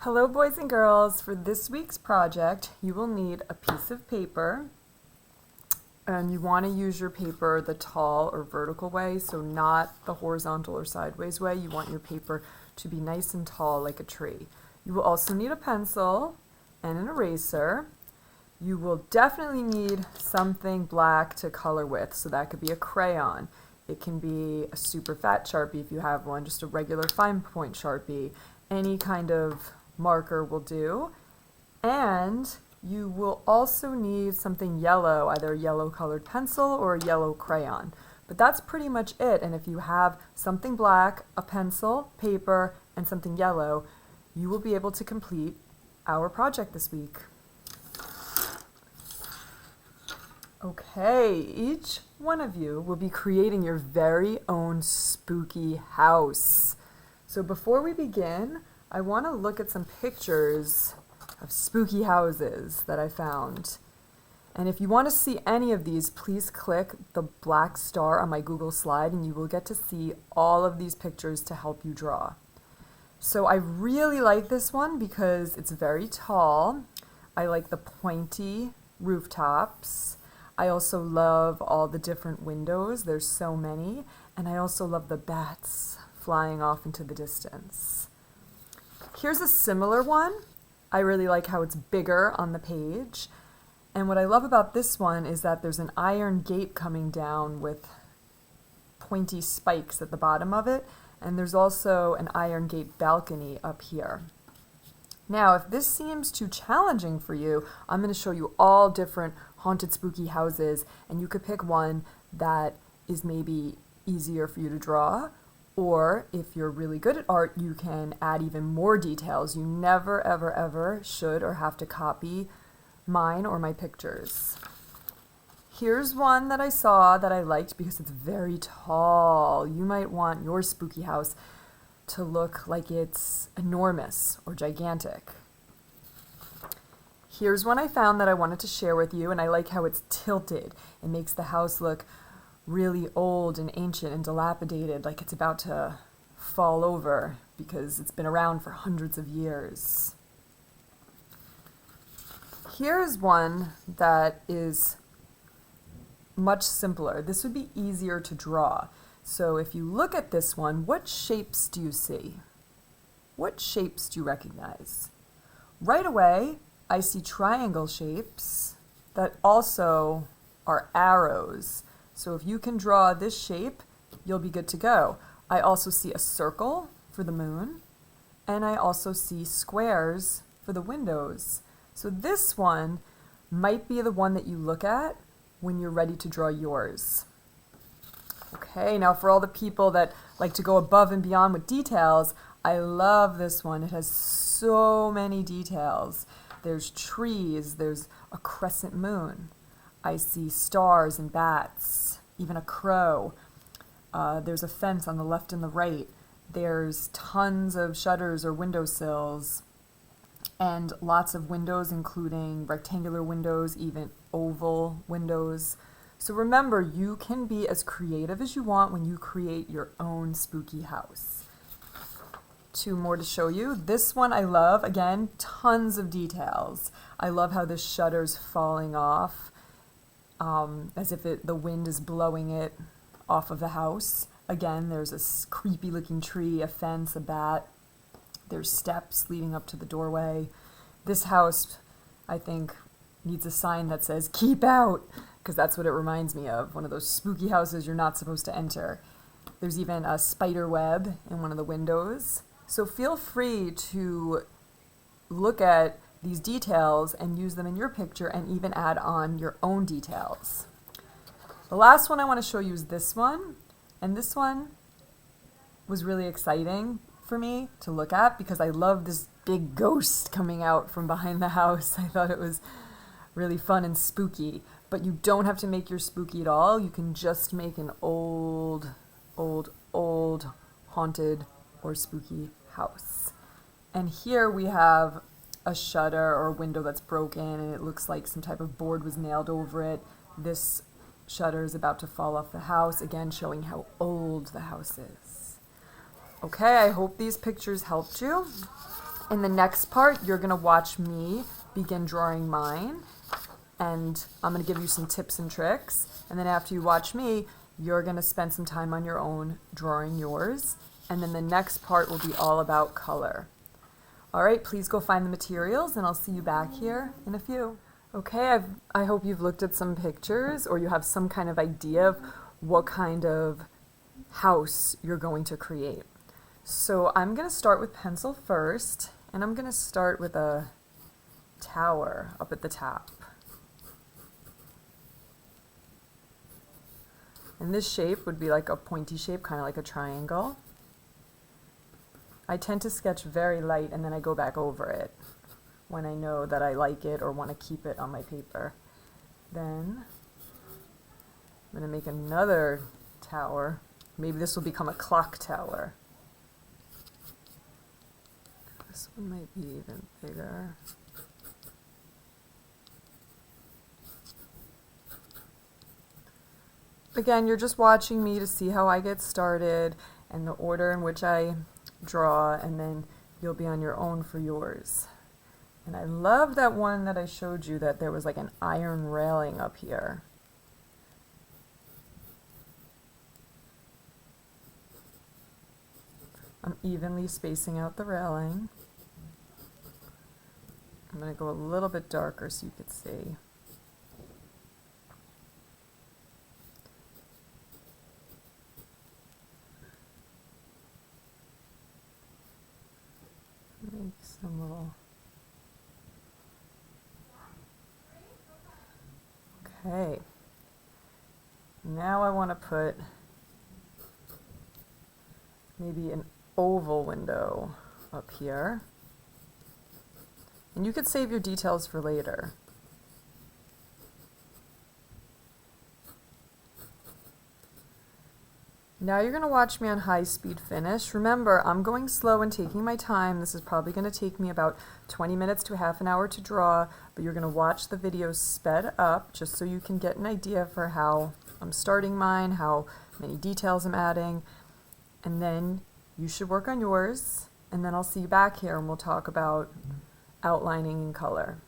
Hello, boys and girls. For this week's project, you will need a piece of paper, and you want to use your paper the tall or vertical way, so not the horizontal or sideways way. You want your paper to be nice and tall like a tree. You will also need a pencil and an eraser. You will definitely need something black to color with, so that could be a crayon. It can be a super fat Sharpie if you have one, just a regular fine point Sharpie. Any kind of marker will do. And you will also need something yellow, either a yellow colored pencil or a yellow crayon. But that's pretty much it. And if you have something black, a pencil, paper, and something yellow, you will be able to complete our project this week. Okay, each one of you will be creating your very own spooky house. So before we begin, I want to look at some pictures of spooky houses that I found. And if you want to see any of these, please click the black star on my Google slide and you will get to see all of these pictures to help you draw. So I really like this one because it's very tall. I like the pointy rooftops. I also love all the different windows. There's so many. And I also love the bats flying off into the distance. Here's a similar one. I really like how it's bigger on the page. And what I love about this one is that there's an iron gate coming down with pointy spikes at the bottom of it. And there's also an iron gate balcony up here. Now, if this seems too challenging for you, I'm going to show you all different haunted spooky houses, and you could pick one that is maybe easier for you to draw. Or if you're really good at art, you can add even more details. You never, ever, ever should or have to copy mine or my pictures. Here's one that I saw that I liked because it's very tall. You might want your spooky house to look like it's enormous or gigantic. Here's one I found that I wanted to share with you, and I like how it's tilted. It makes the house look really old and ancient and dilapidated, like it's about to fall over because it's been around for hundreds of years. Here's one that is much simpler. This would be easier to draw. So if you look at this one, what shapes do you see? What shapes do you recognize? Right away, I see triangle shapes that also are arrows. So if you can draw this shape, you'll be good to go. I also see a circle for the moon, and I also see squares for the windows. So this one might be the one that you look at when you're ready to draw yours. Okay, now for all the people that like to go above and beyond with details, I love this one. It has so many details. There's trees, there's a crescent moon. I see stars and bats, even a crow. There's a fence on the left and the right. There's tons of shutters or windowsills and lots of windows, including rectangular windows, even oval windows. So remember, you can be as creative as you want when you create your own spooky house. Two more to show you. This one I love. Again, tons of details. I love how this shutter's falling off. As if the wind is blowing it off of the house. Again, there's a creepy looking tree, a fence, a bat. There's steps leading up to the doorway. This house, I think, needs a sign that says, "Keep out," because that's what it reminds me of. One of those spooky houses you're not supposed to enter. There's even a spider web in one of the windows. So feel free to look at these details and use them in your picture and even add on your own details. The last one I want to show you is this one. And this one was really exciting for me to look at because I love this big ghost coming out from behind the house. I thought it was really fun and spooky. But you don't have to make your spooky at all. You can just make an old haunted or spooky house. And here we have a shutter or a window that's broken and it looks like some type of board was nailed over it. This shutter is about to fall off the house, again showing how old the house is. Okay, I hope these pictures helped you. In the next part, you're going to watch me begin drawing mine, and I'm going to give you some tips and tricks. And then after you watch me, you're going to spend some time on your own drawing yours. And then the next part will be all about color. All right, please go find the materials, and I'll see you back here in a few. Okay, I hope you've looked at some pictures, or you have some kind of idea of what kind of house you're going to create. So I'm going to start with pencil first, and I'm going to start with a tower up at the top. And this shape would be like a pointy shape, kind of like a triangle. I tend to sketch very light and then I go back over it when I know that I like it or want to keep it on my paper. Then I'm going to make another tower. Maybe this will become a clock tower. This one might be even bigger. Again, you're just watching me to see how I get started and the order in which I draw, and then you'll be on your own for yours. And I love that one that I showed you, that there was like an iron railing up here. I'm evenly spacing out the railing. I'm going to go a little bit darker so you could see. Make some little... Okay. Now I want to put maybe an oval window up here. And you could save your details for later. Now you're going to watch me on high speed finish. Remember, I'm going slow and taking my time. This is probably going to take me about 20 minutes to half an hour to draw, but you're going to watch the video sped up just so you can get an idea for how I'm starting mine, how many details I'm adding, and then you should work on yours, and then I'll see you back here and we'll talk about outlining and color.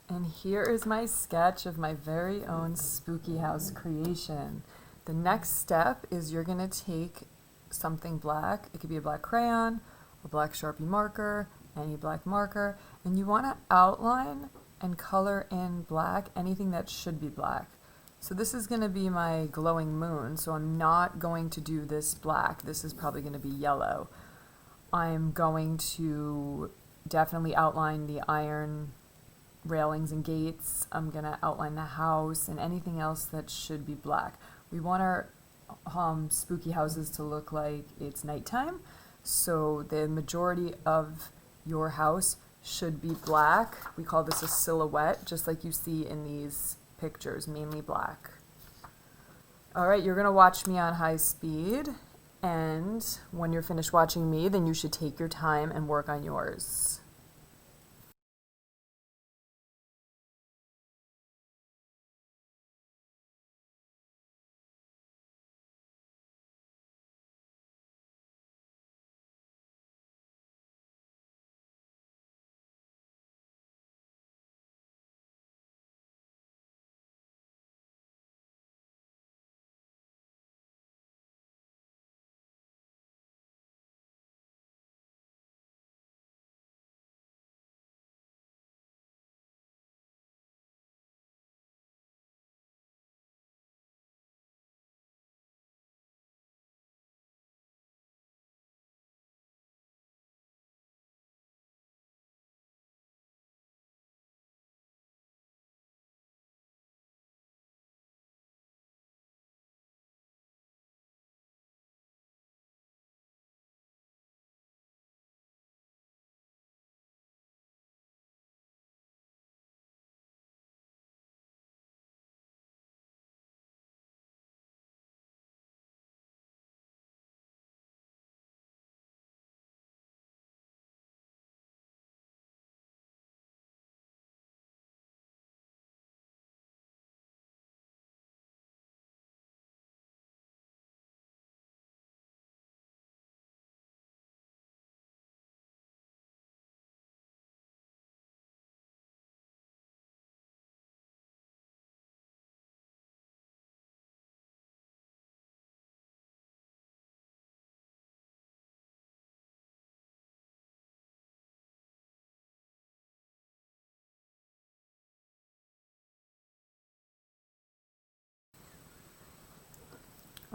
And here is my sketch of my very own spooky house creation. The next step is you're going to take something black. It could be a black crayon, a black Sharpie marker, any black marker, and you want to outline and color in black anything that should be black. So this is going to be my glowing moon, so I'm not going to do this black. This is probably going to be yellow. I'm going to definitely outline the iron railings and gates. I'm going to outline the house and anything else that should be black. We want our spooky houses to look like it's nighttime, so the majority of your house should be black. We call this a silhouette, just like you see in these pictures, mainly black. All right, you're going to watch me on high speed, and when you're finished watching me, then you should take your time and work on yours.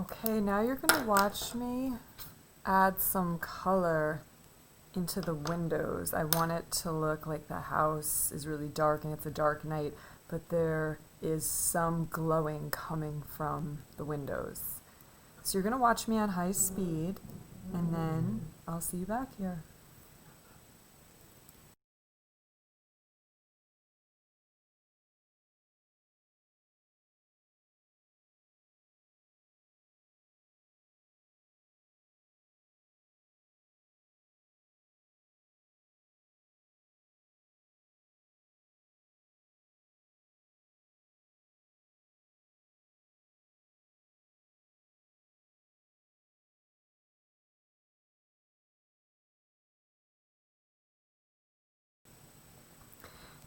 Okay, now you're gonna watch me add some color into the windows. I want it to look like the house is really dark and it's a dark night, but there is some glowing coming from the windows. So you're gonna watch me on high speed, and then I'll see you back here.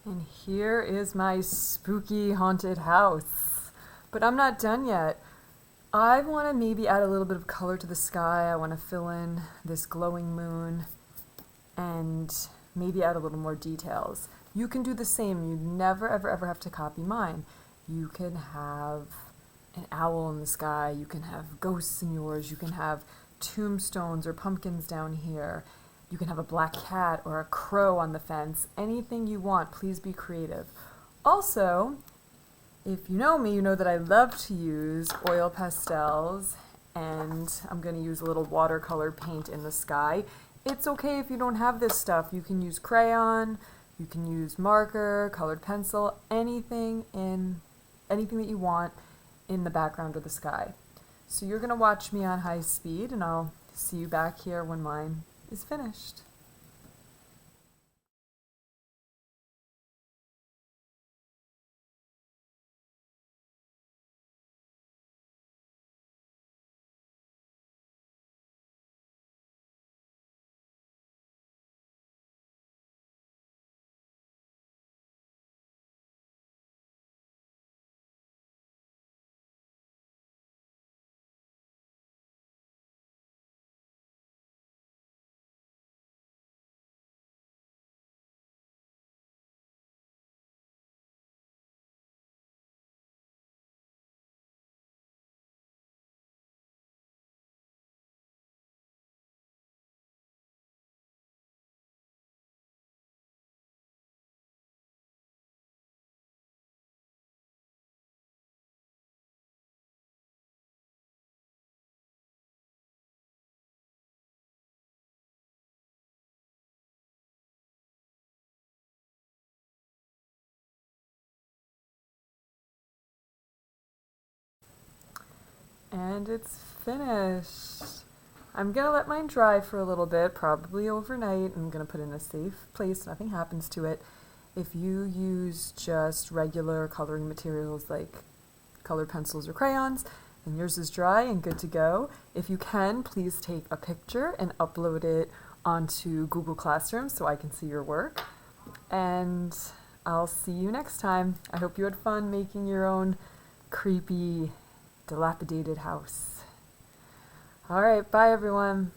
And here is my spooky haunted house. But I'm not done yet. I want to maybe add a little bit of color to the sky. I want to fill in this glowing moon and maybe add a little more details. You can do the same. You never ever ever have to copy mine. You can have an owl in the sky. You can have ghosts in yours. You can have tombstones or pumpkins down here. You can have a black cat or a crow on the fence. Anything you want, please be creative. Also, if you know me, you know that I love to use oil pastels, and I'm going to use a little watercolor paint in the sky. It's okay if you don't have this stuff. You can use crayon, you can use marker, colored pencil, anything that you want in the background of the sky. So you're going to watch me on high speed, and I'll see you back here when mine is finished. And it's finished. I'm gonna let mine dry for a little bit, probably overnight. I'm gonna put it in a safe place, nothing happens to it. If you use just regular coloring materials like colored pencils or crayons, then yours is dry and good to go. If you can, please take a picture and upload it onto Google Classroom so I can see your work. And I'll see you next time. I hope you had fun making your own creepy, dilapidated house. All right, bye everyone.